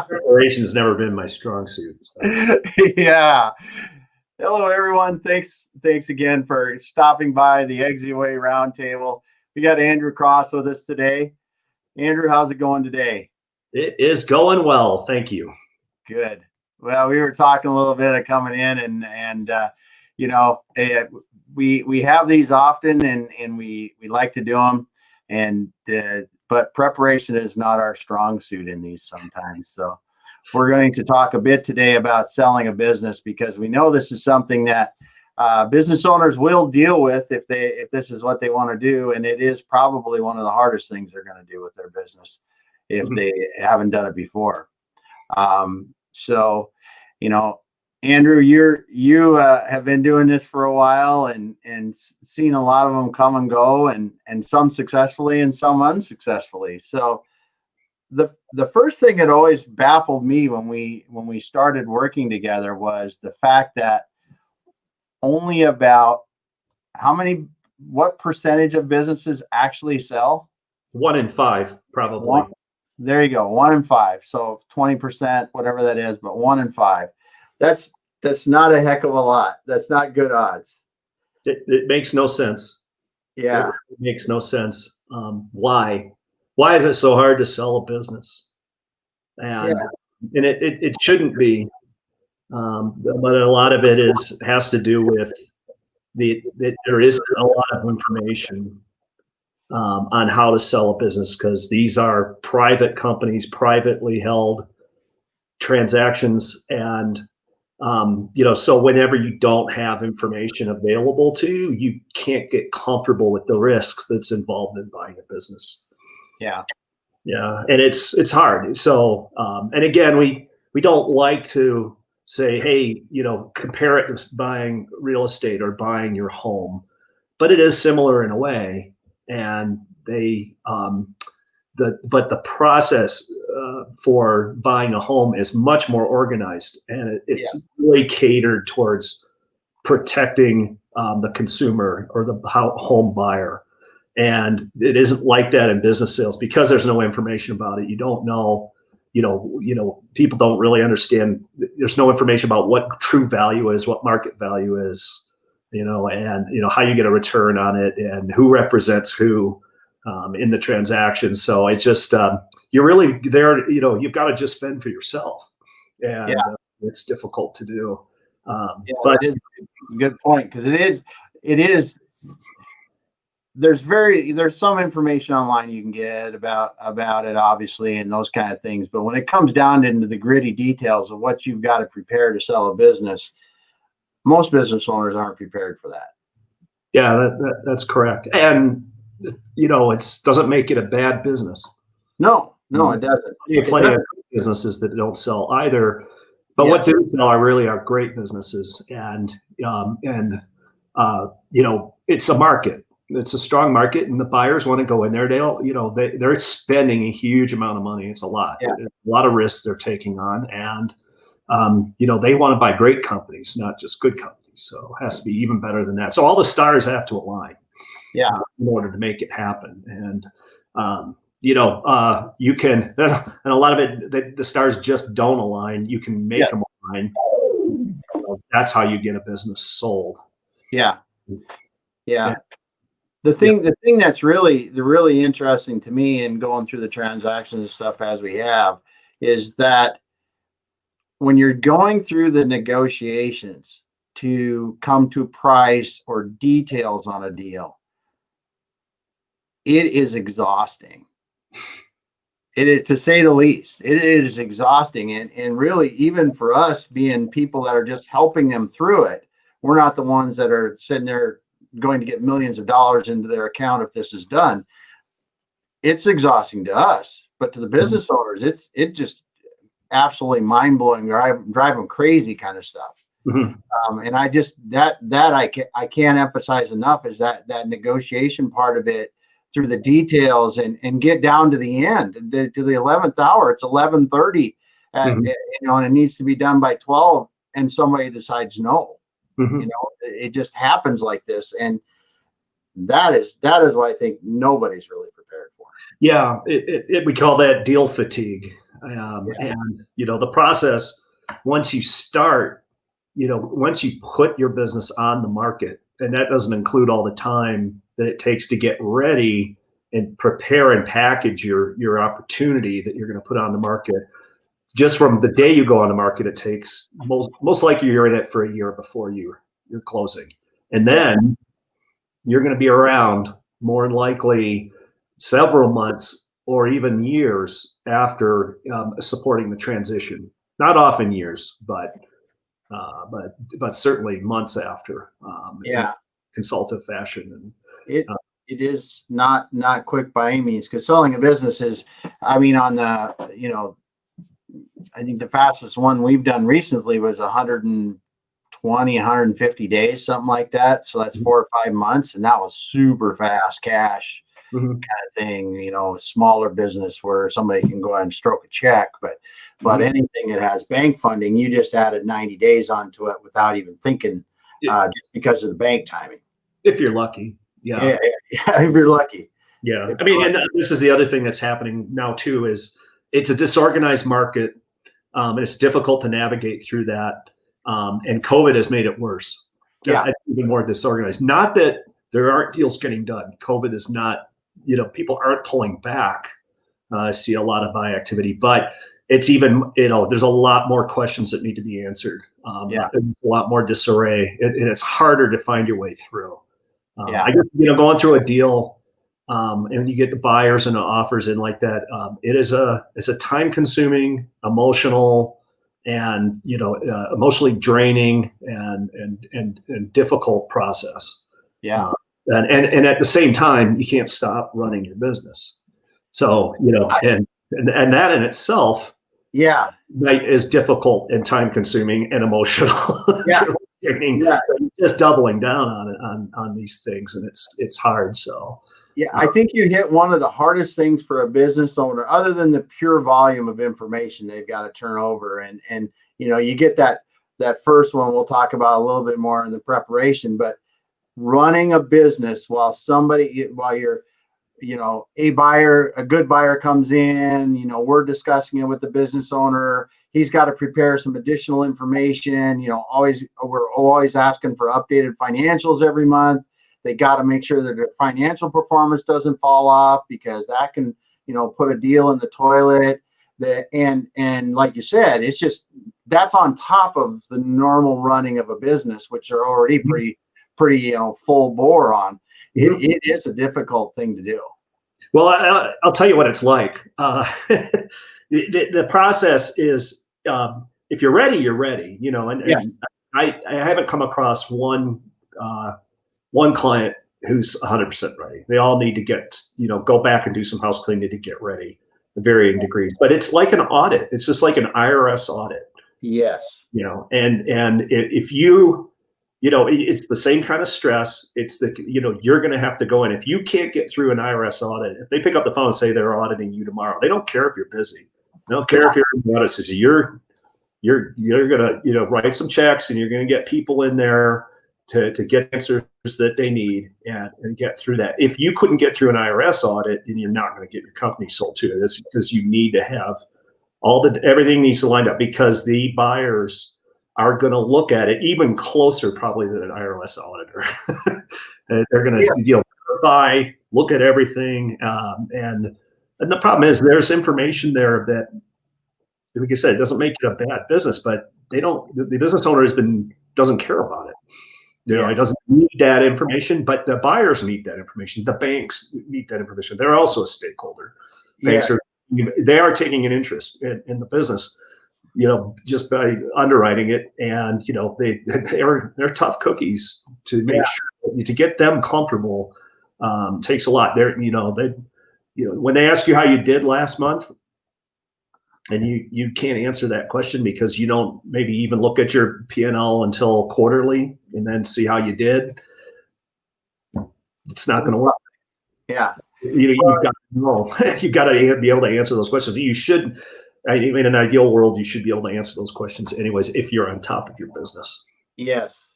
Preparation's never been my strong suit. So. Yeah. Hello, everyone. Thanks again for stopping by the Exit Way Roundtable. We got Andrew Cross with us today. Andrew, how's it going today? It is going well, thank you. Good. Well, we were talking a little bit of coming in, and you know, we have these often, and we like to do them, but preparation is not our strong suit in these sometimes. So we're going to talk a bit today about selling a business, because we know this is something that business owners will deal with if this is what they want to do, and it is probably one of the hardest things they're going to do with their business if they haven't done it before. So, you know, Andrew, you have been doing this for a while and seen a lot of them come and go, and some successfully and some unsuccessfully. So the first thing that always baffled me when we started working together was the fact that only about what percentage of businesses actually sell? 1 in 5, probably. There you go, 1 in 5. So 20%, whatever that is, but 1 in 5. That's not a heck of a lot. That's not good odds. It makes no sense. Yeah, it makes no sense. Why is it so hard to sell a business? And it shouldn't be. But a lot of it has to do with that there isn't a lot of information on how to sell a business, because these are private companies, privately held transactions, and so whenever you don't have information available to you, you can't get comfortable with the risks that's involved in buying a business. Yeah, and it's hard. So and again, we don't like to say, hey, compare it to buying real estate or buying your home, but it is similar in a way. And but the process for buying a home is much more organized, and it's really catered towards protecting the consumer or the home buyer. And it isn't like that in business sales, because there's no information about it. You don't know, people don't really understand. There's no information about what true value is, what market value is, and how you get a return on it, and who represents who in the transaction. So it's just you're really there. You've got to just fend for yourself, and it's difficult to do. But it is a good point, because it is. There's some information online you can get about it, obviously, and those kind of things. But when it comes down into the gritty details of what you've got to prepare to sell a business, most business owners aren't prepared for that. Yeah, that's correct. And it doesn't make it a bad business. No, it doesn't. You have plenty of businesses that don't sell either, but what do sell are great businesses, and it's a market. It's a strong market, and the buyers want to go in there. They're spending a huge amount of money. It's a lot. Yeah. A lot of risks they're taking on, and they want to buy great companies, not just good companies. So it has to be even better than that. So all the stars have to align, in order to make it happen. And you can, and a lot of it, the stars just don't align. You can make them align. That's how you get a business sold. Yeah. The thing that's really interesting to me in going through the transactions and stuff as we have is that when you're going through the negotiations to come to price or details on a deal, it is exhausting. It is, to say the least. It is exhausting, and really, even for us being people that are just helping them through it, we're not the ones that are sitting there going to get millions of dollars into their account if this is done. It's exhausting to us, but to the business owners, it just absolutely mind-blowing, drive them crazy kind of stuff. And I just I can't emphasize enough is that negotiation part of it, through the details, and get down to the end, to the 11th hour. It's 11:30, and it needs to be done by 12, and somebody decides no. It just happens like this, and that is what I think nobody's really prepared for. Yeah, we call that deal fatigue. And the process, once you start, once you put your business on the market, and that doesn't include all the time that it takes to get ready and prepare and package your opportunity that you're going to put on the market. Just from the day you go on the market, it takes most likely you're in it for a year before you're closing, and then you're going to be around more than likely several months or even years after supporting the transition. Not often years, but certainly months after. In consultative fashion, and it is not quick by any means, because selling a business is, I mean, on the I think the fastest one we've done recently was 120, 150 days, something like that. So that's 4 or 5 months, and that was super fast cash kind of thing. Smaller business where somebody can go ahead and stroke a check, but anything that has bank funding, you just added 90 days onto it without even thinking, just because of the bank timing. If you're lucky, yeah, if you're lucky. Yeah, I mean, and this is the other thing that's happening now too, is it's a disorganized market. It's difficult to navigate through that, and COVID has made it worse. It's even more disorganized. Not that there aren't deals getting done. COVID is not, people aren't pulling back. I see a lot of buy activity, but it's even, there's a lot more questions that need to be answered. There's a lot more disarray, and it's harder to find your way through. I guess, going through a deal, and you get the buyers and the offers in like that, it's a time consuming, emotional, and emotionally draining and difficult process. And at the same time, you can't stop running your business. So and that in itself is difficult and time consuming and emotional. Just doubling down on these things, and it's hard. So I think you hit one of the hardest things for a business owner, other than the pure volume of information they've got to turn over. And you get that first one we'll talk about a little bit more in the preparation, but running a business while you're a good buyer comes in, we're discussing it with the business owner. He's got to prepare some additional information. We're always asking for updated financials every month. They got to make sure that their financial performance doesn't fall off, because that can, put a deal in the toilet. And like you said, it's just, that's on top of the normal running of a business, which are already pretty full bore on. It is a difficult thing to do. Well, I'll tell you what it's like. The process is, if you're ready, you're ready. And I haven't come across one client who's 100% ready. They all need to get, go back and do some house cleaning to get ready, to varying degrees. But it's like an audit. It's just like an IRS audit. Yes. And if you, it's the same kind of stress. It's you're going to have to go in. If you can't get through an IRS audit, if they pick up the phone and say they're auditing you tomorrow, they don't care if you're busy. They don't care if you're in the audit. Says you're going to, write some checks, and you're going to get people in there to get answers that they need and get through that. If you couldn't get through an IRS audit, then you're not going to get your company sold to it. That's because you need to have everything needs to line up, because the buyers are going to look at it even closer probably than an IRS auditor. They're going to verify, look at everything. And the problem is there's information there that, like I said, it doesn't make it a bad business, but the business owner doesn't care about it. It doesn't need that information, but the buyers need that information. The banks need that information. They're also a stakeholder. Banks they are taking an interest in the business, just by underwriting it. And, they're tough cookies to make sure to get them comfortable. Takes a lot. When they ask you how you did last month, and you can't answer that question because you don't maybe even look at your P&L until quarterly and then see how you did, it's not going to work. You've got to know. You've got to be able to answer those questions. You should, in an ideal world, you should be able to answer those questions anyways if you're on top of your business. Yes.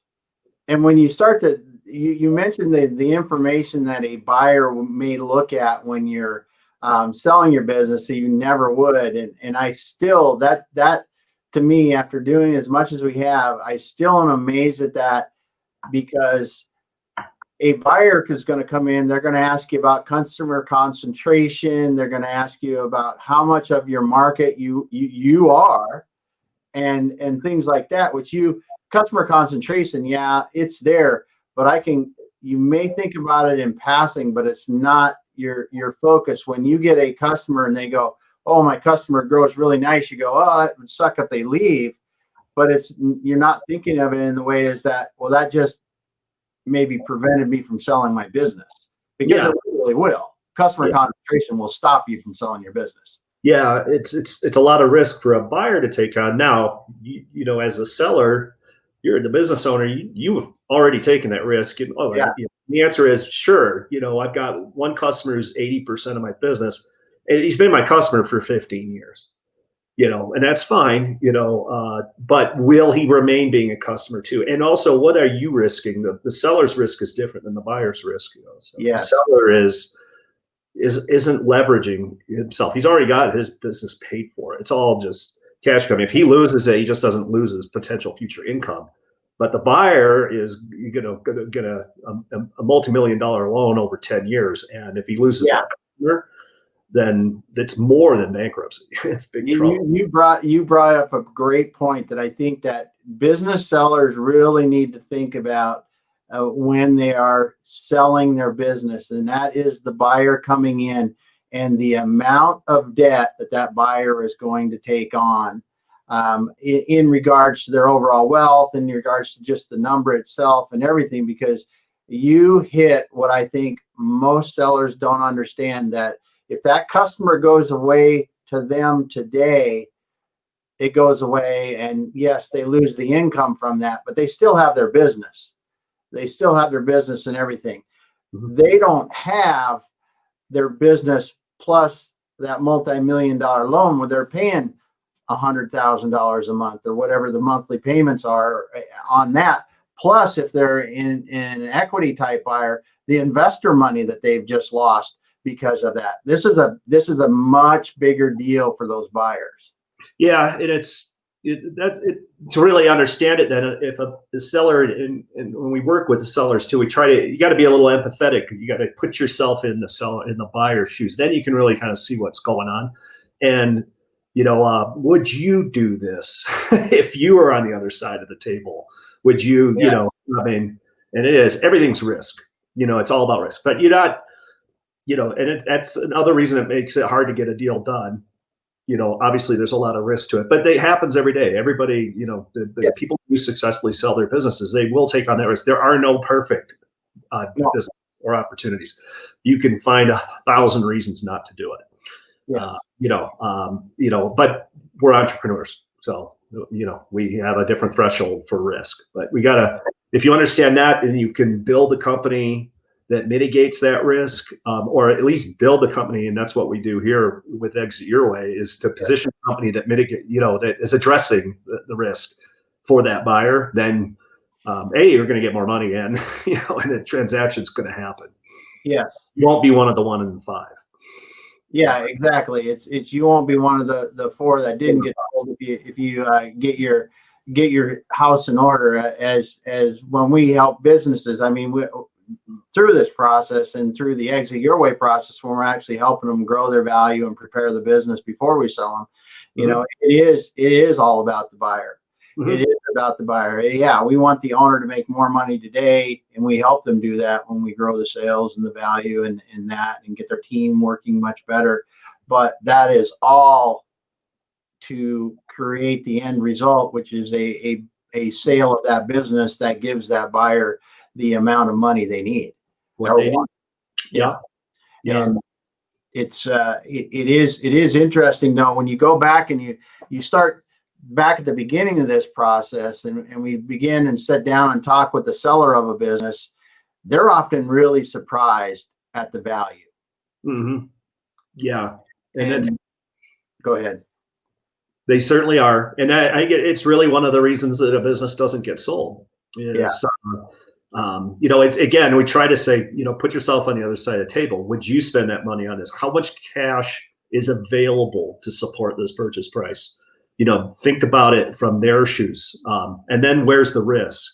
And when you start you mentioned the information that a buyer may look at when you're selling your business that you never would. And I still, that to me, after doing as much as we have, I still am amazed at that, because a buyer is going to come in, they're going to ask you about customer concentration. They're going to ask you about how much of your market you are, and things like that, which customer concentration, yeah, it's there, but you may think about it in passing, but it's not your focus. When you get a customer and they go, oh, my customer grows really nice, you go, oh, that would suck if they leave. But you're not thinking of it in the way is that, well, that just maybe prevented me from selling my business, because it really will. Customer concentration will stop you from selling your business. Yeah, it's a lot of risk for a buyer to take on. Now, you know, as a seller, you're the business owner. You've already taken that risk. And, the answer is sure. You know, I've got one customer who's 80% of my business, and he's been my customer for 15 years. You know, and that's fine. You know, but will he remain being a customer too? And also, what are you risking? The seller's risk is different than the buyer's risk. You know, so the seller isn't leveraging himself. He's already got his business paid for. It's all just cash coming. If he loses it, he just doesn't lose his potential future income. But the buyer is going to get a multi-million-dollar loan over 10 years. And if he loses that customer, then it's more than bankruptcy. It's big trouble. You brought up a great point that I think that business sellers really need to think about when they are selling their business, and that is the buyer coming in and the amount of debt that buyer is going to take on, in regards to their overall wealth, in regards to just the number itself and everything. Because you hit what I think most sellers don't understand, that if that customer goes away to them today, it goes away, and yes, they lose the income from that, but they still have their business. They still have their business and everything. Mm-hmm. They don't have their business plus that multi-million-dollar loan where they're paying $100,000 a month or whatever the monthly payments are on that. Plus, if they're in an equity type buyer, the investor money that they've just lost because of that. This is a much bigger deal for those buyers. Yeah, and to really understand it, then if the seller, and when we work with the sellers too, you got to be a little empathetic. You got to put yourself in the buyer's shoes. Then you can really kind of see what's going on. And, you know, would you do this if you were on the other side of the table? Would you, you know, I mean, and everything's risk. You know, it's all about risk. But you're not, you know, and that's another reason it makes it hard to get a deal done. You know, obviously there's a lot of risk to it, but it happens every day. Everybody, you know, the people who successfully sell their businesses, they will take on that risk. There are no perfect business or opportunities. You can find 1,000 reasons not to do it. Yes. You know, but we're entrepreneurs. So, you know, we have a different threshold for risk, but if you understand that, and you can build a company that mitigates that risk, or at least build a company, and that's what we do here with Exit Your Way, is to position a company that that is addressing the risk for that buyer. Then, you're going to get more money in, you know, and the transaction's going to happen. Yes, you won't be one of the 1 in 5. Yeah, exactly. It's you won't be one of the 4 that didn't get sold if you get your house in order. As when we help businesses, I mean, through this process and through the Exit Your Way process, when we're actually helping them grow their value and prepare the business before we sell them, you know, it is all about the buyer. Mm-hmm. It is about the buyer. Yeah, we want the owner to make more money today, and we help them do that when we grow the sales and the value and that, and get their team working much better. But that is all to create the end result, which is a sale of that business that gives that buyer the amount of money they need. Yeah. And it is interesting though, when you go back and you start back at the beginning of this process, and we begin and sit down and talk with the seller of a business, they're often really surprised at the value. Mm-hmm. Yeah. And go ahead. They certainly are. And I get, it's really one of the reasons that a business doesn't get sold is, It's, again, we try to say, put yourself on the other side of the table. Would you spend that money on this? How much cash is available to support this purchase price? Think about it from their shoes. And then where's the risk?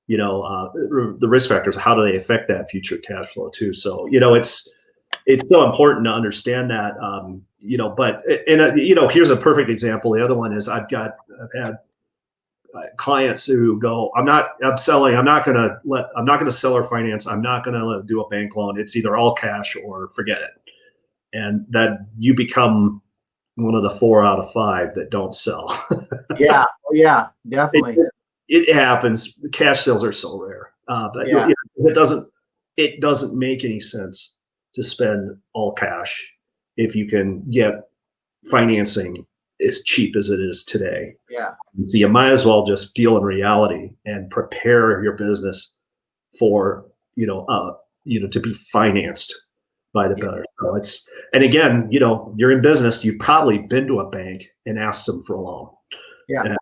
The risk factors, how do they affect that future cash flow too? So, it's so important to understand that, but, here's a perfect example. The other one is I've had clients who go, I'm not going to sell or finance. I'm not going to do a bank loan. It's either all cash or forget it. And that you become one of the 4 out of 5 that don't sell. Yeah, definitely. It happens. Cash sales are so rare. But it doesn't make any sense to spend all cash if you can get financing as cheap as it is today. Yeah. So you might as well just deal in reality and prepare your business for, to be financed by the better. So and again, you're in business, you've probably been to a bank and asked them for a loan. Yeah. And,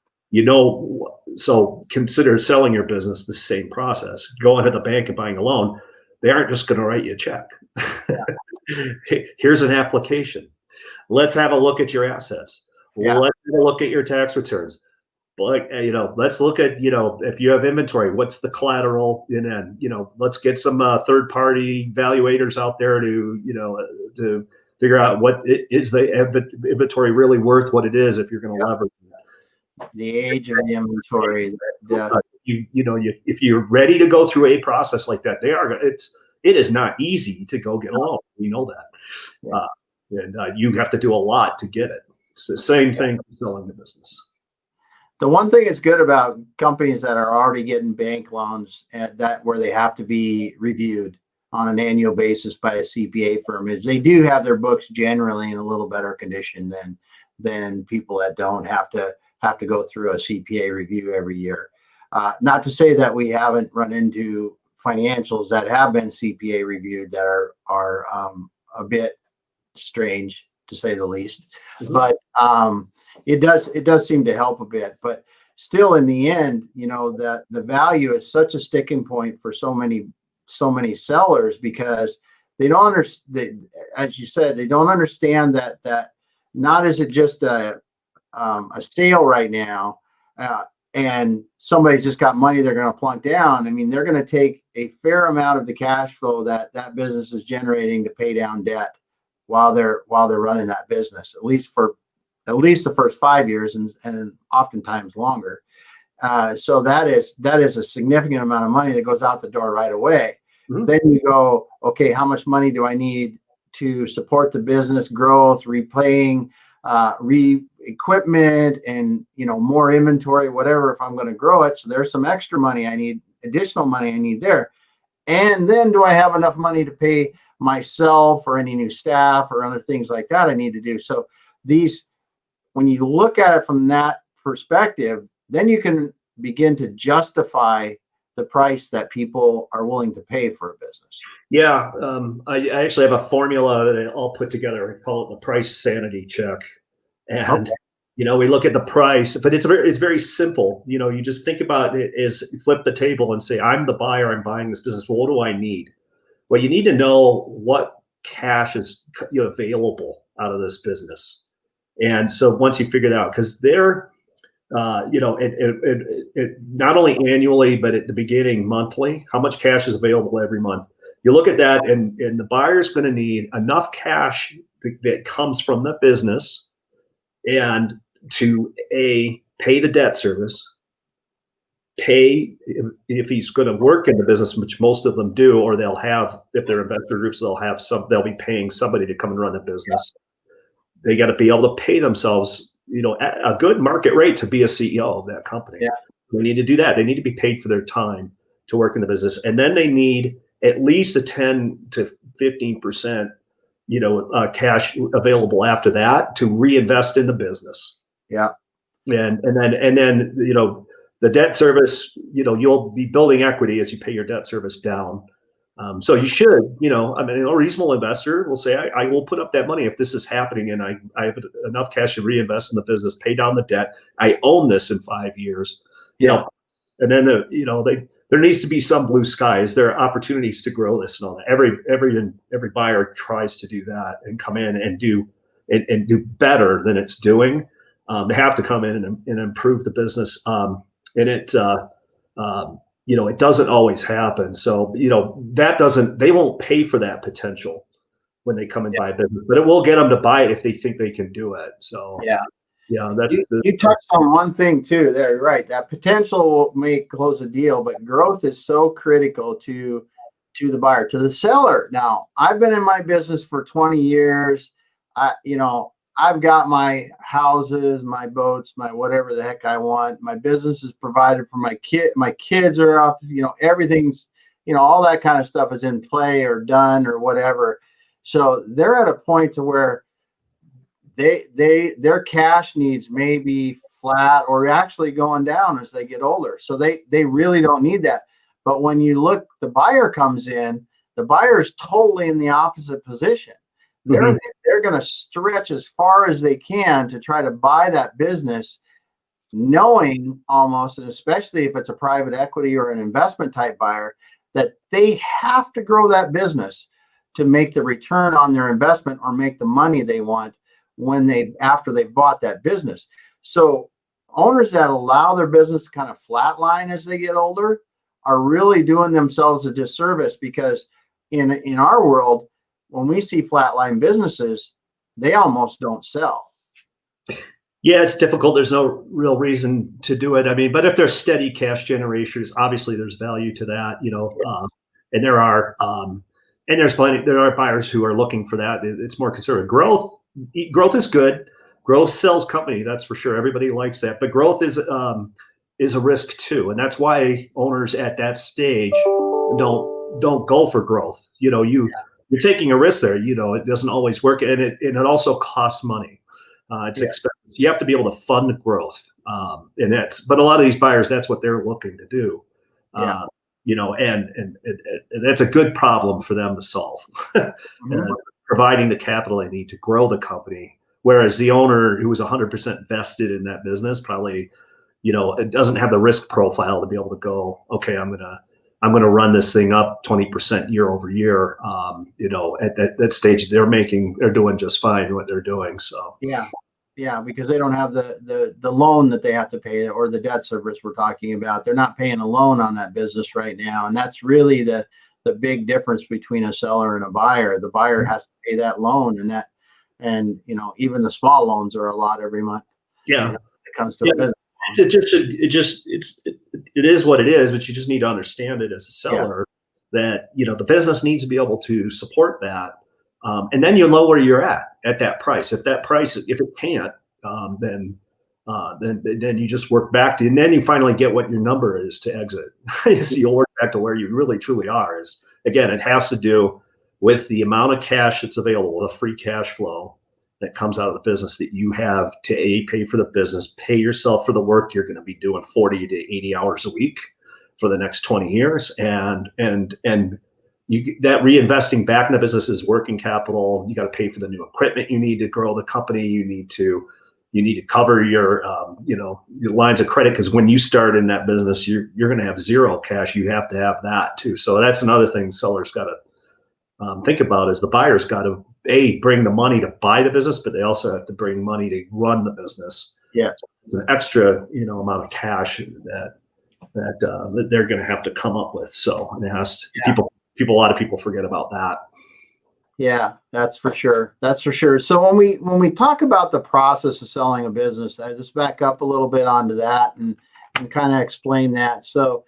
so consider selling your business the same process. Going to the bank and buying a loan, they aren't just going to write you a check. Yeah. Here's an application. Let's have a look at your assets. Yeah. Let's have a look at your tax returns. But, let's look at, if you have inventory, what's the collateral? And then, let's get some third-party valuators out there to figure out what is the inventory really worth, what it is, if you're going to leverage that. The age of the inventory. If you're ready to go through a process like that, it is not easy to go get a loan. We know that. Yeah. And you have to do a lot to get it. It's the same thing for selling the business. The one thing that's good about companies that are already getting bank loans where they have to be reviewed on an annual basis by a CPA firm is they do have their books generally in a little better condition than people that don't have to go through a CPA review every year. Not to say that we haven't run into financials that have been CPA reviewed that are a bit strange, to say the least. Mm-hmm. But it does seem to help a bit. But still, in the end, that the value is such a sticking point for so many sellers because they don't understand. As you said, they don't understand that not is it just a sale right now, and somebody's just got money they're going to plunk down. I mean, they're going to take a fair amount of the cash flow that business is generating to pay down debt while they're running that business, at least the first 5 years and oftentimes longer. So that is a significant amount of money that goes out the door right away. Mm-hmm. Then you go, okay, how much money do I need to support the business growth, repaying equipment and more inventory, whatever, if I'm going to grow it. So there's some extra money I need, additional money I need there. And then do I have enough money to pay myself or any new staff or other things like that I need to do? So when you look at it from that perspective, then you can begin to justify the price that people are willing to pay for a business. Yeah. I actually have a formula that I'll put together. I call it the price sanity check. And, we look at the price, but it's very simple. You just think about it as flip the table and say, I'm the buyer, I'm buying this business. Well, what do I need? Well, you need to know what cash is available out of this business. And so once you figure that out, because they're, it not only annually, but at the beginning, monthly, how much cash is available every month. You look at that and the buyer's going to need enough cash that comes from the business and to pay the debt service, pay if he's going to work in the business, which most of them do, or they'll have, if they're investor groups, they'll be paying somebody to come and run the business. They got to be able to pay themselves, a good market rate to be a CEO of that company. Yeah. They need to do that. They need to be paid for their time to work in the business. And then they need at least a 10 to 15%, cash available after that to reinvest in the business. Yeah. And then, the debt service, you'll be building equity as you pay your debt service down. So you should, a reasonable investor will say, I will put up that money if this is happening and I have enough cash to reinvest in the business, pay down the debt. I own this in 5 years, and then, there needs to be some blue skies. There are opportunities to grow this and all that. Every buyer tries to do that and come in and do better than it's doing. They have to come in and improve the business. And it it doesn't always happen. So they won't pay for that potential when they come and buy a business, but it will get them to buy it if they think they can do it. So that's you touched on one thing too there, right? That potential will make close a deal, but growth is so critical to the buyer, to the seller. Now, I've been in my business for 20 years. I've got my houses, my boats, my whatever the heck I want. My business is provided for my kid. My kids are up, everything's, all that kind of stuff is in play or done or whatever. So they're at a point to where their cash needs may be flat or actually going down as they get older. So they really don't need that. But when you look, the buyer comes in, the buyer is totally in the opposite position. They're going to stretch as far as they can to try to buy that business, knowing almost, and especially if it's a private equity or an investment type buyer, that they have to grow that business to make the return on their investment or make the money they want after they've bought that business. So owners that allow their business to kind of flatline as they get older are really doing themselves a disservice, because in our world, when we see flatline businesses, they almost don't sell. Yeah, it's difficult. There's no real reason to do it. I mean, but if there's steady cash generators, obviously there's value to that, and there are buyers who are looking for that. It's more conservative. Growth is good. Growth sells company. That's for sure. Everybody likes that, but growth is a risk too. And that's why owners at that stage don't go for growth. You're taking a risk there. It doesn't always work, and it also costs money. It's expensive. You have to be able to fund growth, but a lot of these buyers, that's what they're looking to do. And that's a good problem for them to solve. Providing the capital they need to grow the company, whereas the owner who was 100% vested in that business probably, it doesn't have the risk profile to be able to go, okay, I'm gonna run this thing up 20% year over year. At that stage, they're doing just fine what they're doing. So because they don't have the loan that they have to pay, or the debt service we're talking about. They're not paying a loan on that business right now, and that's really the big difference between a seller and a buyer. The buyer has to pay that loan, and even the small loans are a lot every month. Yeah, when it comes to a business. It is what it is, but you just need to understand it as a seller that the business needs to be able to support that, and then you know where you're at that price. If it can't, then you just work back to, and then you finally get what your number is to exit. So you'll work back to where you really truly are. Again, it has to do with the amount of cash that's available, the free cash flow that comes out of the business that you have to pay for the business, pay yourself for the work you're going to be doing 40 to 80 hours a week for the next 20 years. And that reinvesting back in the business is working capital. You got to pay for the new equipment you need to grow the company. You need to cover your lines of credit, because when you start in that business, you're going to have zero cash. You have to have that too. So that's another thing sellers got to think about, is the buyer's got to bring the money to buy the business, but they also have to bring money to run the business. Yeah, so it's an extra amount of cash that they're going to have to come up with. So it has to, a lot of people forget about that. Yeah, that's for sure. That's for sure. So when we talk about the process of selling a business, I just back up a little bit onto that and kind of explain that. So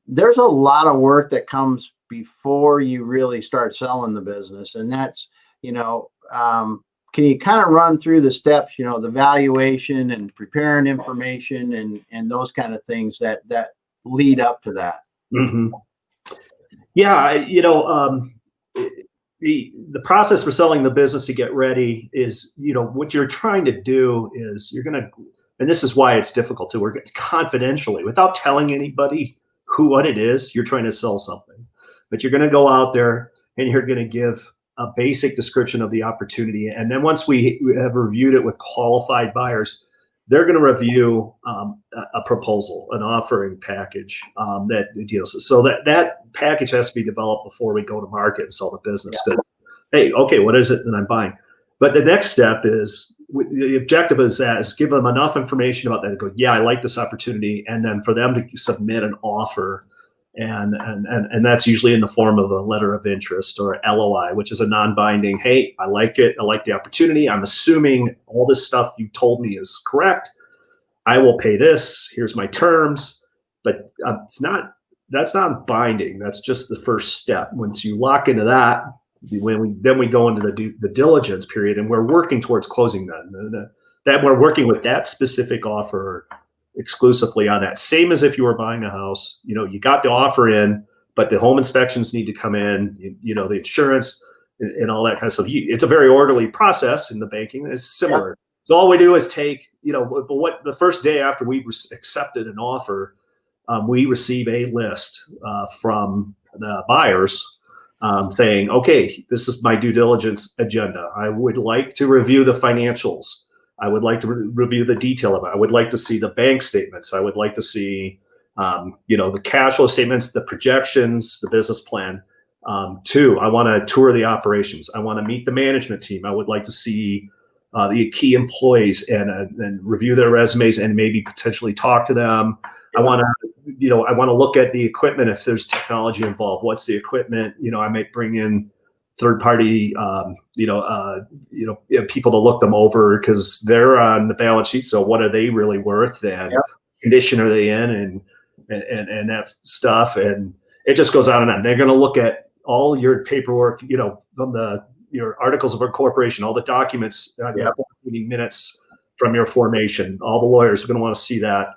there's a lot of work that comes before you really start selling the business, and that's can you kind of run through the steps, the valuation and preparing information and those kind of things that lead up to that? Mm-hmm. Yeah, the process for selling the business to get ready is, what you're trying to do is and this is why it's difficult to work confidentially without telling anybody what it is. You're trying to sell something, but you're going to go out there and you're going to give a basic description of the opportunity. And then once we have reviewed it with qualified buyers, they're going to review a proposal, an offering package that deals. So that package has to be developed before we go to market and sell the business. Yeah. Hey, okay, what is it that I'm buying? But the next step is, the objective is give them enough information about that to go, yeah, I like this opportunity, and then for them to submit an offer, and that's usually in the form of a letter of interest or LOI, which is a non-binding. Hey, I like it. I like the opportunity. I'm assuming all this stuff you told me is correct. I will pay this. Here's my terms. But that's not binding. That's just the first step. Once you lock into that, then we go into the diligence period, and we're working towards closing that we're working with that specific offer exclusively on that. Same as if you were buying a house. You got the offer in, but the home inspections need to come in, the insurance and all that kind of stuff. It's a very orderly process in the banking. It's similar. Yeah. So all we do is take, but what the first day after we accepted an offer, we receive a list from the buyers saying, okay, this is my due diligence agenda. I would like to review the financials. I would like to review the detail of it. I would like to see the bank statements. I would like to see, the cash flow statements, the projections, the business plan. Two, I want to tour the operations. I want to meet the management team. I would like to see the key employees and review their resumes and maybe potentially talk to them. I want to look at the equipment. If there's technology involved, what's the equipment? I might bring in third-party, people to look them over because they're on the balance sheet. So what are they really worth, and condition are they in, and that stuff. And it just goes on and on. They're going to look at all your paperwork, from your articles of incorporation, all the documents, meeting minutes from your formation. All the lawyers are going to want to see that,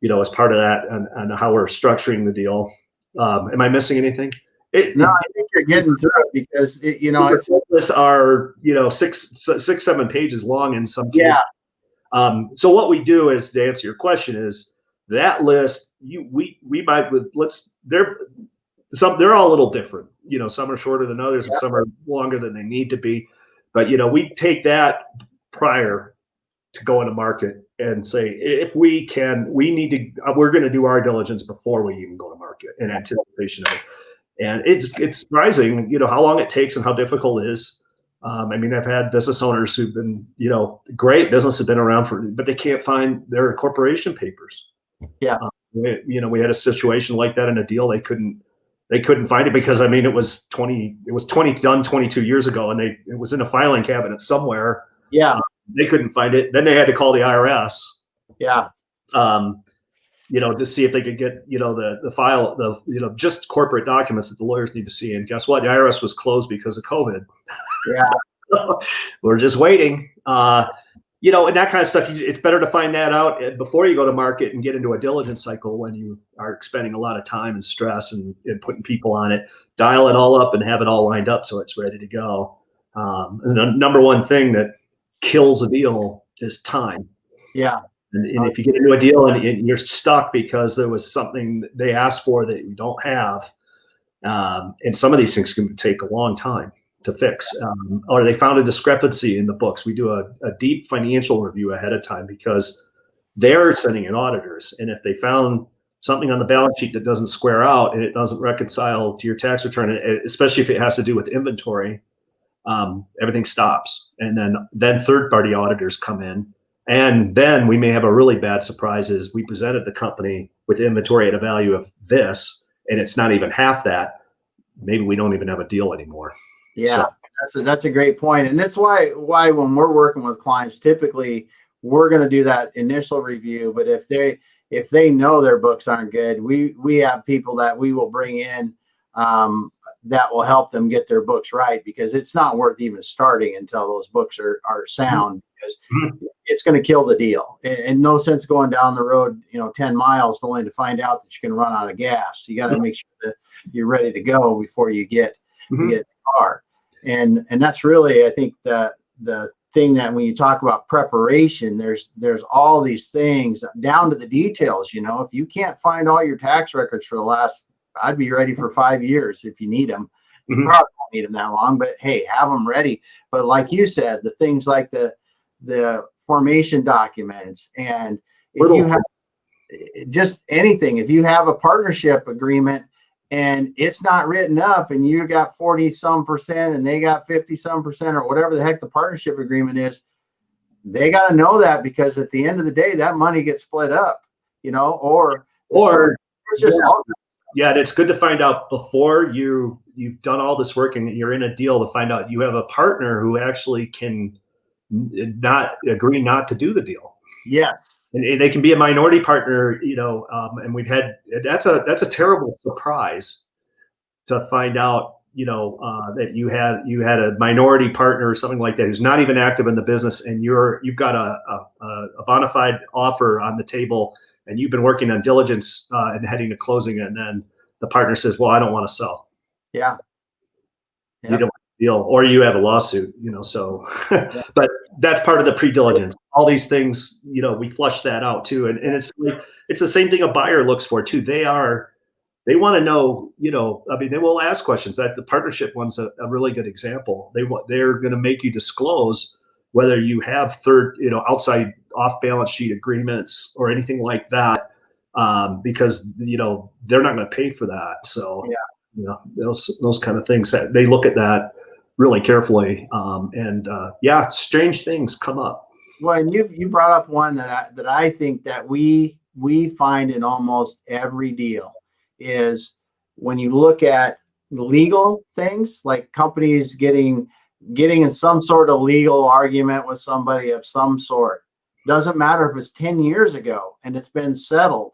as part of that, and how we're structuring the deal. Am I missing anything? No, I think you're getting through it because it's our 6-7 pages long in some cases. Yeah. So what we do is, to answer your question, is that list we might they're all a little different. Some are shorter than others, and some are longer than they need to be. But we take that prior to go into market and say, if we can, we're going to do our diligence before we even go to market in anticipation of it. And it's surprising, how long it takes and how difficult it is. I've had business owners who've been, great business, have been around but they can't find their incorporation papers. Yeah. We had a situation like that in a deal. They couldn't find it because it was 22 years ago, and it was in a filing cabinet somewhere. Yeah. They couldn't find it. Then they had to call the IRS. Yeah. To see if they could get, the file, just corporate documents that the lawyers need to see. And guess what? The IRS was closed because of COVID. Yeah. So we're just waiting. And that kind of stuff. It's better to find that out before you go to market and get into a diligence cycle, when you are expending a lot of time and stress and putting people on it. Dial it all up and have it all lined up so it's ready to go. And the number one thing that kills a deal is time. Yeah. And if you get into a deal and you're stuck because there was something they asked for that you don't have, and some of these things can take a long time to fix, or they found a discrepancy in the books. We do a deep financial review ahead of time because they're sending in auditors. And if they found something on the balance sheet that doesn't square out and it doesn't reconcile to your tax return, especially if it has to do with inventory, everything stops. And then third-party auditors come in. And then we may have a really bad surprise is we presented the company with inventory at a value of this, and it's not even half that. Maybe we don't even have a deal anymore. Yeah, so that's a great point. And that's why when we're working with clients, typically we're going to do that initial review. But if they know their books aren't good, we have people that we will bring in that will help them get their books right, because it's not worth even starting until those books are sound, because it's going to kill the deal. And no sense going down the road, 10 miles only to find out that you can run out of gas. You got to make sure that you're ready to go before you get the car. And that's really, I think, the thing that when you talk about preparation, there's all these things down to the details. If you can't find all your tax records for the last, I'd be ready for 5 years if you need them. You probably don't need them that long, but hey, have them ready. But like you said, the things like the formation documents, and if you have just anything, if you have a partnership agreement and it's not written up and you got 40 some percent and they got 50 some percent or whatever the heck the partnership agreement is, they got to know that, because at the end of the day, that money gets split up, or it's just yeah, it's good to find out before you've done all this work and you're in a deal, to find out you have a partner who actually can not agree not to do the deal. Yes. And they can be a minority partner, and that's a terrible surprise to find out, that you had a minority partner or something like that who's not even active in the business, and you've got a bona fide offer on the table, and you've been working on diligence and heading to closing, and then the partner says, "Well, I don't want to sell." Yeah. You don't want to deal, or you have a lawsuit, So, but that's part of the pre-diligence. All these things, we flush that out too, and it's the same thing a buyer looks for too. They want to know, they will ask questions. That the partnership one's a really good example. They're going to make you disclose whether you have outside off balance sheet agreements or anything like that, because they're not going to pay for that. So those kind of things, that they look at that really carefully, and strange things come up. Well, and you brought up one that I think that we find in almost every deal is when you look at legal things, like companies getting in some sort of legal argument with somebody of some sort. Doesn't matter if it's 10 years ago and it's been settled.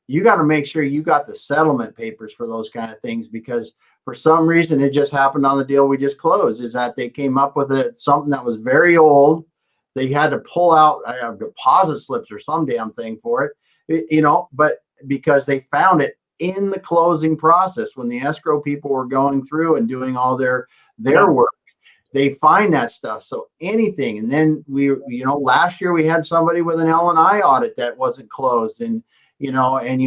You got to make sure you got the settlement papers for those kind of things, because for some reason, it just happened on the deal we just closed, is that they came up with something that was very old. They had to pull out deposit slips or some damn thing for it, but because they found it in the closing process when the escrow people were going through and doing all their work, they find that stuff. So anything. And then last year we had somebody with an L&I audit that wasn't closed, and you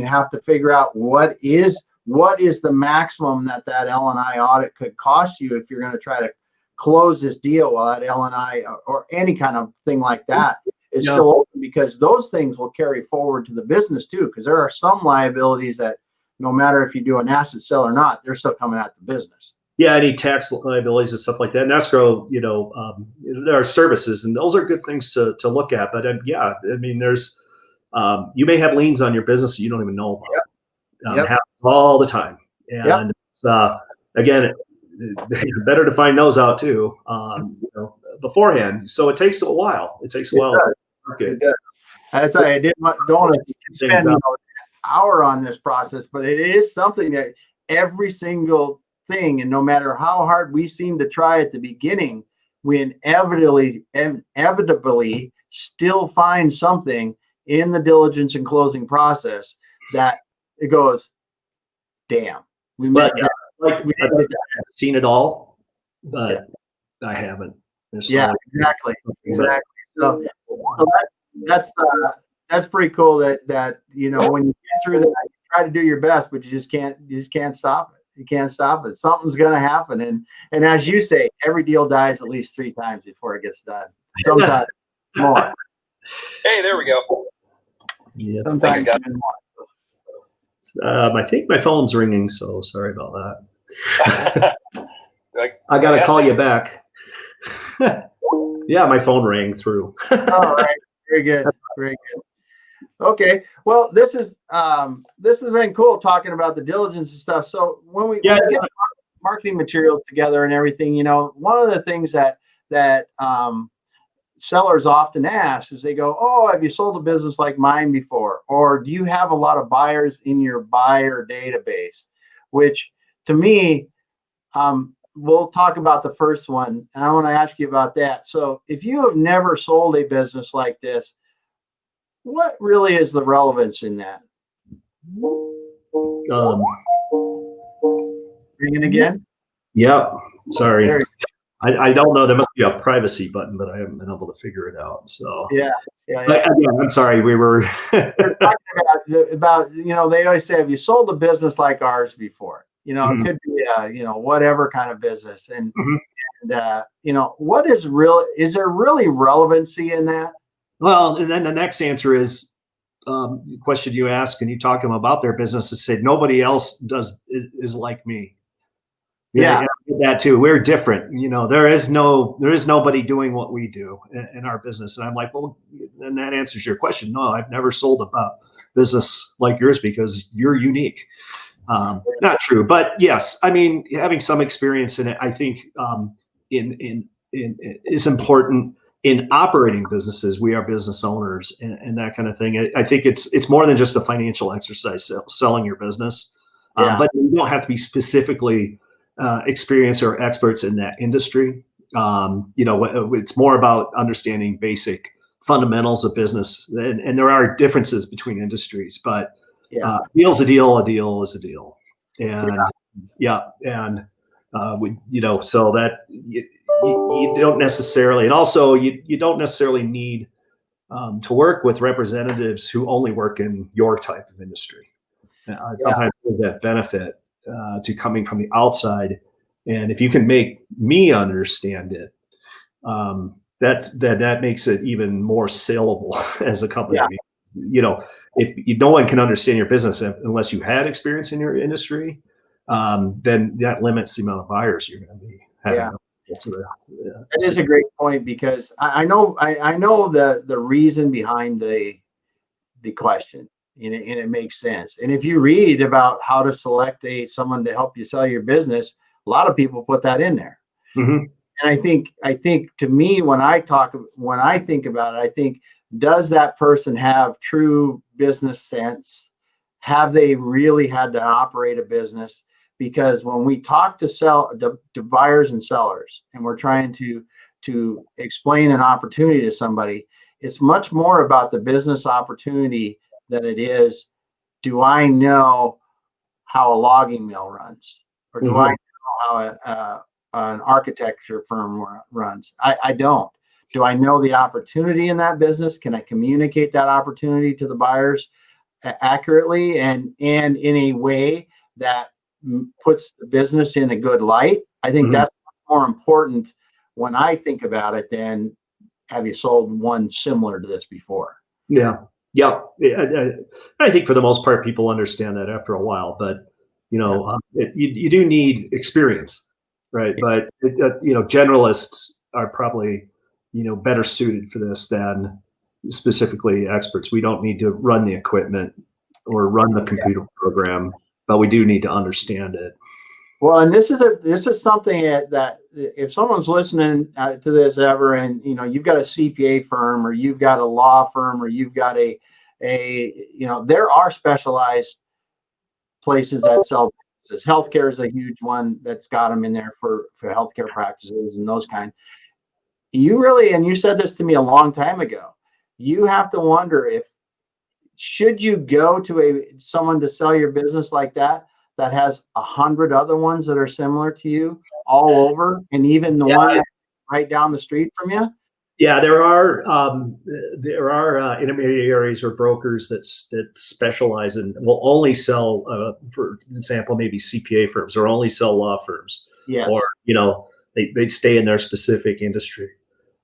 have to figure out what is the maximum that L&I audit could cost you if you're going to try to close this deal while that L&I or any kind of thing like that is still open, because those things will carry forward to the business too, because there are some liabilities that no matter if you do an asset sale or not, they're still coming out the business. Yeah, any tax liabilities and stuff like that. And escrow, there are services, and those are good things to look at. But there's you may have liens on your business you don't even know about. Happens all the time, and again, it's better to find those out too, beforehand. So it takes a while. It takes a while. It does. That's why I don't want to spend an hour on this process, but it is something that every single thing, and no matter how hard we seem to try at the beginning, we inevitably still find something in the diligence and closing process that it goes, damn, we met that. Like I've seen it all, but I haven't. Exactly. So that's pretty cool that when you get through that, you try to do your best, but you just can't stop it. You can't stop it. Something's going to happen, and as you say, every deal dies at least 3 times before it gets done. Sometimes more. Hey, there we go. Yeah. Sometimes I think my phone's ringing, so sorry about that. I got to call you back. Yeah, my phone rang through. All right. Very good. Very good. Okay. Well, this has been cool talking about the diligence and stuff. So when we get marketing materials together and everything, one of the things that sellers often ask is they go, "Oh, have you sold a business like mine before? Or do you have a lot of buyers in your buyer database?" Which to me, we'll talk about the first one, and I want to ask you about that. So if you have never sold a business like this, what really is the relevance in that? Ringing again? Yep. Sorry. I don't know. There must be a privacy button, but I haven't been able to figure it out. So yeah. Again, I'm sorry. We were talking about they always say, "Have you sold a business like ours before?" It could be whatever kind of business, and what is real? Is there really relevancy in that? Well, and then the next answer is the question you ask, and you talk to them about their business, and say nobody else is like me. Yeah, that too. We're different. There is nobody doing what we do in our business. And I'm like, well, and that answers your question. No, I've never sold a business like yours because you're unique. Not true, but yes, I mean, having some experience in it, I think, in is important in operating businesses. We are business owners and that kind of thing. I think it's more than just a financial exercise, selling your business, but you don't have to be specifically experienced or experts in that industry. It's more about understanding basic fundamentals of business, and there are differences between industries, but deal's a deal is a deal. And so that you don't necessarily, and also you don't necessarily need to work with representatives who only work in your type of industry. Sometimes there's that benefit to coming from the outside, and if you can make me understand it, that makes it even more saleable as a company. If no one can understand your business unless you had experience in your industry, then that limits the amount of buyers you're going to be having. That is a great point, because I know the reason behind the question, and it makes sense. And if you read about how to select someone to help you sell your business, a lot of people put that in there. Mm-hmm. And I think to me, when I think about it, I think, does that person have true business sense? Have they really had to operate a business? Because when we talk to buyers and sellers, and we're trying to explain an opportunity to somebody, it's much more about the business opportunity than it is, do I know how a logging mill runs? Or do I know how an architecture firm runs? I don't. Do I know the opportunity in that business? Can I communicate that opportunity to the buyers accurately and in a way that puts the business in a good light? I think that's more important when I think about it than, have you sold one similar to this before? Yeah. I think for the most part, people understand that after a while, but you do need experience, right? But generalists are probably better suited for this than specifically experts. We don't need to run the equipment or run the computer program, but we do need to understand it. Well, and this is something that if someone's listening to this ever, and you've got a CPA firm, or you've got a law firm, or you've got there are specialized places that sell businesses. Healthcare is a huge one that's got them in there for healthcare practices and those kind. And you said this to me a long time ago, you have to wonder should you go to someone to sell your business like that has 100 other ones that are similar to you all over, and even the one that's right down the street from you? Yeah, there are intermediaries or brokers that specialize and will only sell, for example, maybe CPA firms, or only sell law firms. Yes. Or they stay in their specific industry.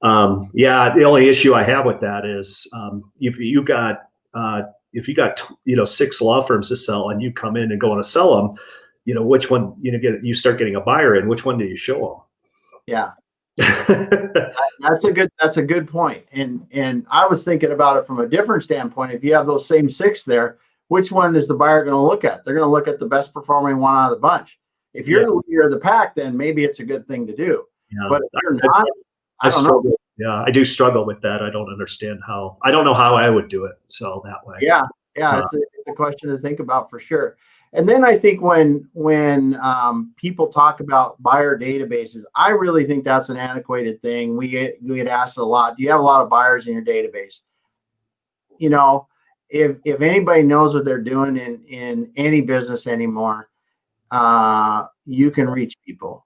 The only issue I have with that is if you got 6 law firms to sell, and you come in and go to sell them, which one you start getting a buyer in, which one do you show them? Yeah. That's a good point. And I was thinking about it from a different standpoint. If you have those same 6 there, which one is the buyer going to look at? They're going to look at the best performing one out of the bunch. If you're the leader of the pack, then maybe it's a good thing to do. Yeah. But if you're not, I don't know. Yeah, I do struggle with that. I don't understand how. I don't know how I would do it. So that way. Yeah. It's a question to think about for sure. And then I think when people talk about buyer databases, I really think that's an antiquated thing. We get asked a lot, do you have a lot of buyers in your database? If anybody knows what they're doing in any business anymore, you can reach people.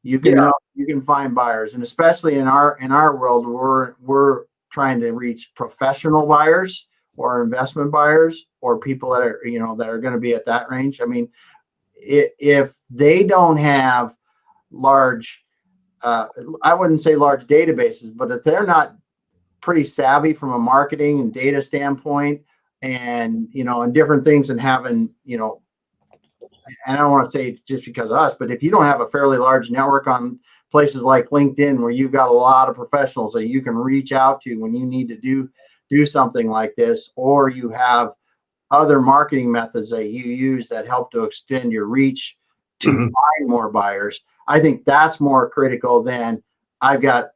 You can find buyers, and especially in our world, we're trying to reach professional buyers or investment buyers or people that are going to be at that range. I mean, if they don't have large, I wouldn't say large databases, but if they're not pretty savvy from a marketing and data standpoint, and and different things, and having and I don't want to say just because of us, but if you don't have a fairly large network on places like LinkedIn, where you've got a lot of professionals that you can reach out to when you need to do something like this, or you have other marketing methods that you use that help to extend your reach to find more buyers, I think that's more critical than I've got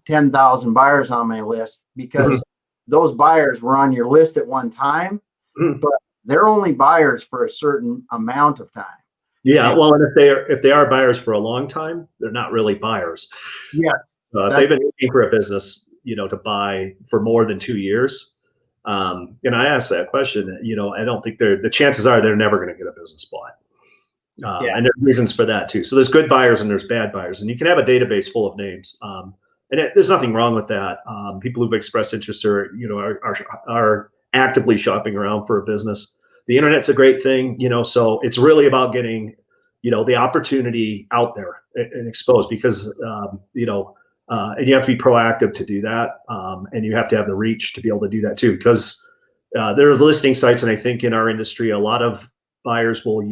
10,000 buyers on my list, because those buyers were on your list at one time, but they're only buyers for a certain amount of time. Yeah, well, and if they are buyers for a long time, they're not really buyers. Yes. If they've been looking for a business, to buy for more than 2 years, and I asked that question, I don't think the chances are they're never going to get a business bought. And there's reasons for that too. So there's good buyers and there's bad buyers, and you can have a database full of names. There's nothing wrong with that. People who've expressed interest are actively shopping around for a business. The internet's a great thing, so it's really about getting, the opportunity out there and exposed, because, and you have to be proactive to do that. And you have to have the reach to be able to do that too, because there are listing sites. And I think in our industry, a lot of buyers will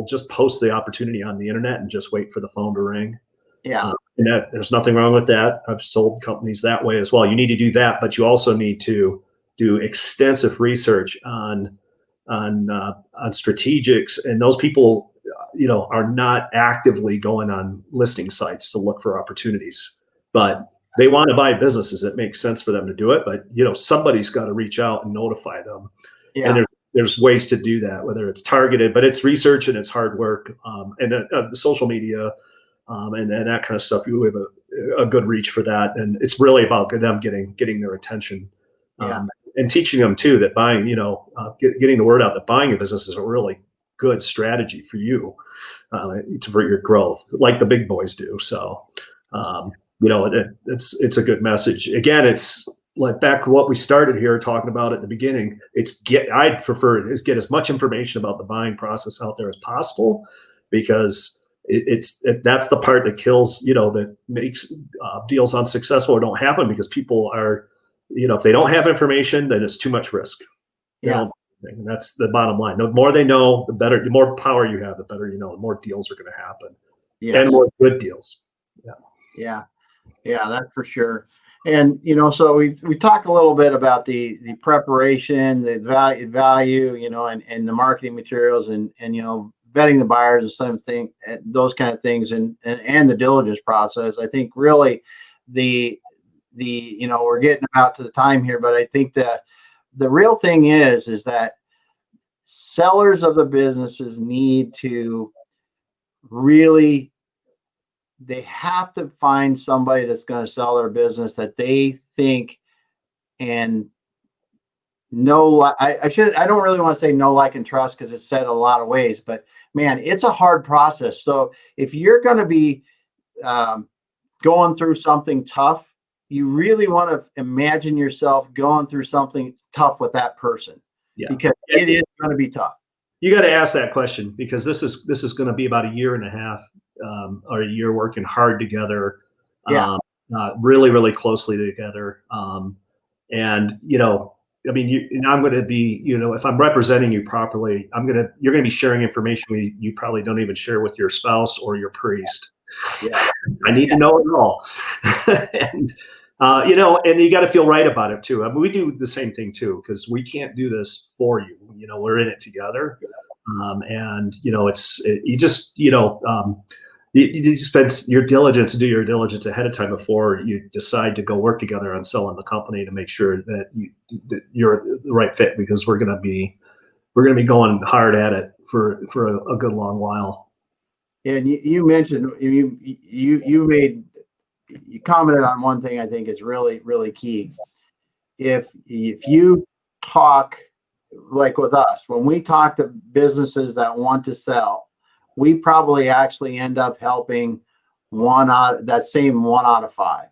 just post the opportunity on the internet and just wait for the phone to ring. Yeah. And there's nothing wrong with that. I've sold companies that way as well. You need to do that, but you also need to do extensive research on strategics, and those people, are not actively going on listing sites to look for opportunities, but they want to buy businesses. It makes sense for them to do it, but somebody's got to reach out and notify them. Yeah. And there's ways to do that, whether it's targeted, but it's research and it's hard work, and the social media, and that kind of stuff. We have a good reach for that, and it's really about them getting their attention. And teaching them too that buying, getting the word out that buying a business is a really good strategy for you, for your growth, like the big boys do. So, it's a good message. Again, it's like back to what we started here talking about at the beginning. I'd prefer is get as much information about the buying process out there as possible, because that's the part that kills, that makes deals unsuccessful or don't happen, because people are, if they don't have information, then it's too much risk. And that's the bottom line. The more they know, the better. The more power you have, the better. The more deals are going to happen, and more good deals. Yeah, that's for sure. And so we talked a little bit about the preparation, the value, and the marketing materials, and vetting the buyers and those kind of things, and the diligence process. I think really we're getting about to the time here, but I think that the real thing is that sellers of the businesses need to really, they have to find somebody that's going to sell their business that they think and know. I don't really want to say know, like, and trust, because it's said a lot of ways, but man, it's a hard process. So if you're going to be going through something tough, you really want to imagine yourself going through something tough with that person, because it is going to be tough. You got to ask that question, because this is going to be about a year and a half, or a year working hard together, really, really closely together. And I mean, I'm going to be, if I'm representing you properly, you're going to be sharing information you probably don't even share with your spouse or your priest. I need to know it all. And and you got to feel right about it too. I mean, we do the same thing too, because we can't do this for you. We're in it together. And you spend your diligence, do your diligence ahead of time before you decide to go work together on selling the company, to make sure that you're the right fit, because we're going to be going hard at it for a good long while. And you mentioned, you commented on one thing I think is really, really key. If you talk, like with us, when we talk to businesses that want to sell, we probably actually end up helping one out of 5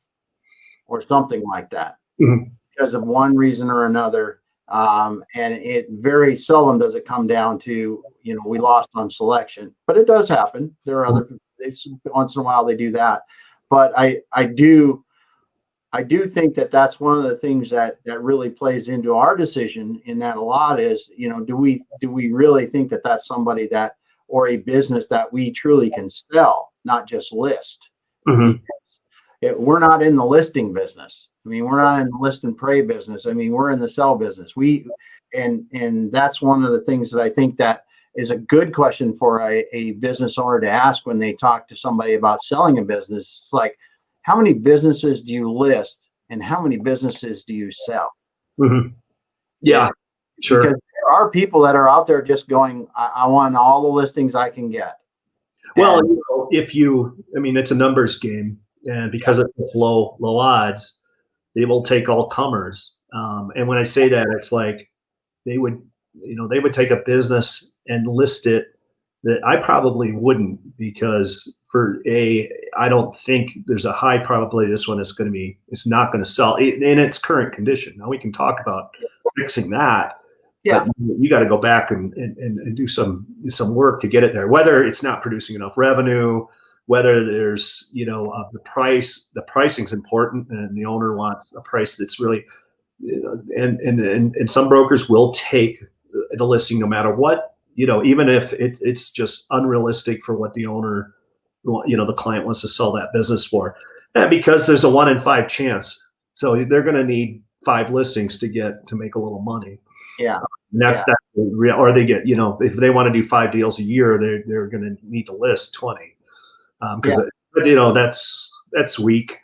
or something like that, because of one reason or another. And it very seldom does it come down to, we lost on selection, but it does happen. There are once in a while they do that. But I do I do think that that's one of the things that really plays into our decision in that a lot is, do we really think that that's somebody that, or a business that we truly can sell, not just list? Mhm. Because we're not in the listing business. I mean, we're not in the list and pray business. I mean, we're in the sell business. And that's one of the things that I think that is a good question for a business owner to ask when they talk to somebody about selling a business. It's like, how many businesses do you list and how many businesses do you sell? Mhm. Yeah, sure. Because there are people that are out there just going, I want all the listings I can get. Well, it's a numbers game, and because it's low odds, they will take all comers. And when I say that, it's like they would take a business and list it that I probably wouldn't, because I don't think there's a high probability this one it's not going to sell in its current condition. Now we can talk about fixing that, Yeah. but you got to go back and do some work to get it there. Whether it's not producing enough revenue, whether there's the pricing's important, and the owner wants a price that's really, and some brokers will take the listing no matter what, even if it's just unrealistic for what the owner, the client wants to sell that business for, and because there's a 1 in 5 chance, so they're going to need 5 listings to make a little money. Yeah. And that's that real, or they get, if they want to do 5 deals a year, they're going to need to list 20, because that's weak.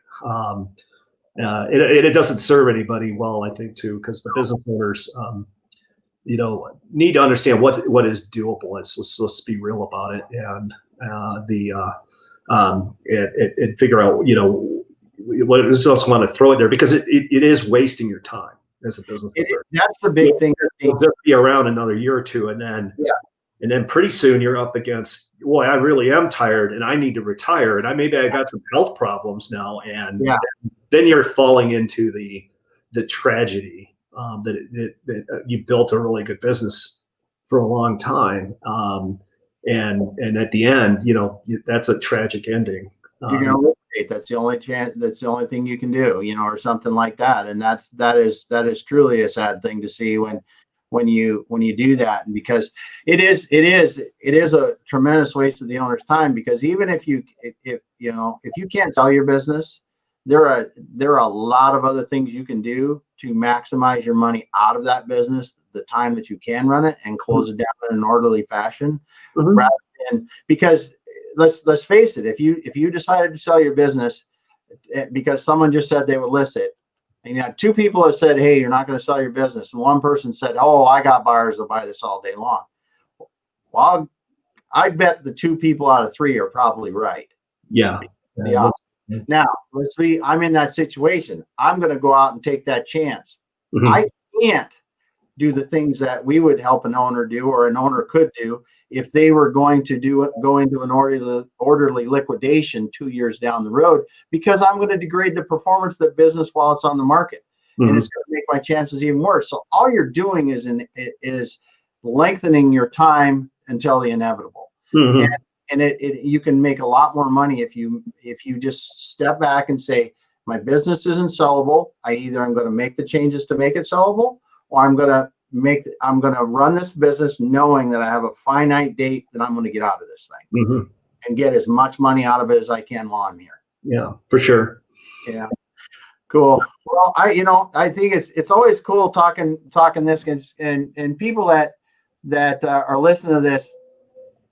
It doesn't serve anybody well, I think, too, because the business owners, need to understand what is doable. Let's be real about it, and and figure out, what results want to throw it there, because it is wasting your time as a business owner. That's the big thing. You'll just be around another year or two, and then pretty soon you're up against, boy, I really am tired and I need to retire, and maybe I got some health problems now, and then you're falling into the tragedy, that you built a really good business for a long time, and at the end, that's a tragic ending. You're going to liquidate. That's the only chance. That's the only thing you can do, or something like that. And that is truly a sad thing to see when you do that, and because it is a tremendous waste of the owner's time, because even if you can't sell your business, there are a lot of other things you can do to maximize your money out of that business, the time that you can run it, and close it down in an orderly fashion, rather than, because let's face it, if you decided to sell your business because someone just said they would list it, and you had 2 people that said, hey, you're not going to sell your business, and one person said, oh, I got buyers that buy this all day long. Well, I bet the 2 people out of 3 are probably right. Yeah. Now, let's see, I'm in that situation. I'm going to go out and take that chance. Mm-hmm. I can't do the things that we would help an owner do, or an owner could do, if they were going to go into an orderly liquidation 2 years down the road, because I'm going to degrade the performance of the business while it's on the market. Mm-hmm. And it's going to make my chances even worse. So all you're doing is lengthening your time until the inevitable. Mm-hmm. And you can make a lot more money if you just step back and say, my business isn't sellable. I'm going to make the changes to make it sellable, or I'm going to run this business knowing that I have a finite date that I'm going to get out of this thing, mm-hmm. and get as much money out of it as I can while I'm here. Yeah, for sure. Yeah. Cool. Well, I think it's always cool talking this, and people that are listening to this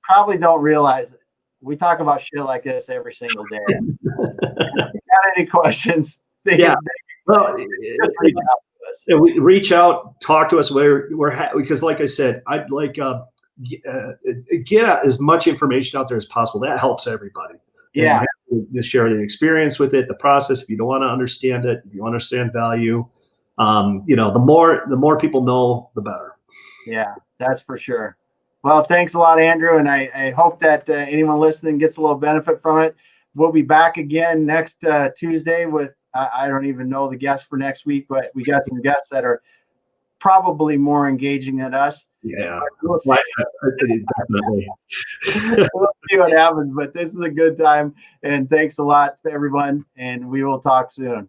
probably don't realize that we talk about shit like this every single day. If you got any questions? Well, reach out, talk to us. Because, like I said, I'd like get as much information out there as possible. That helps everybody. Yeah. And share the experience with it, the process. If you don't want to understand it, if you understand value, the more people know, the better. Yeah, that's for sure. Well, thanks a lot, Andrew. And I hope that anyone listening gets a little benefit from it. We'll be back again next Tuesday with, I don't even know the guests for next week, but we got some guests that are probably more engaging than us. Yeah, we'll see. Definitely. We'll see what happens, but this is a good time. And thanks a lot to everyone. And we will talk soon.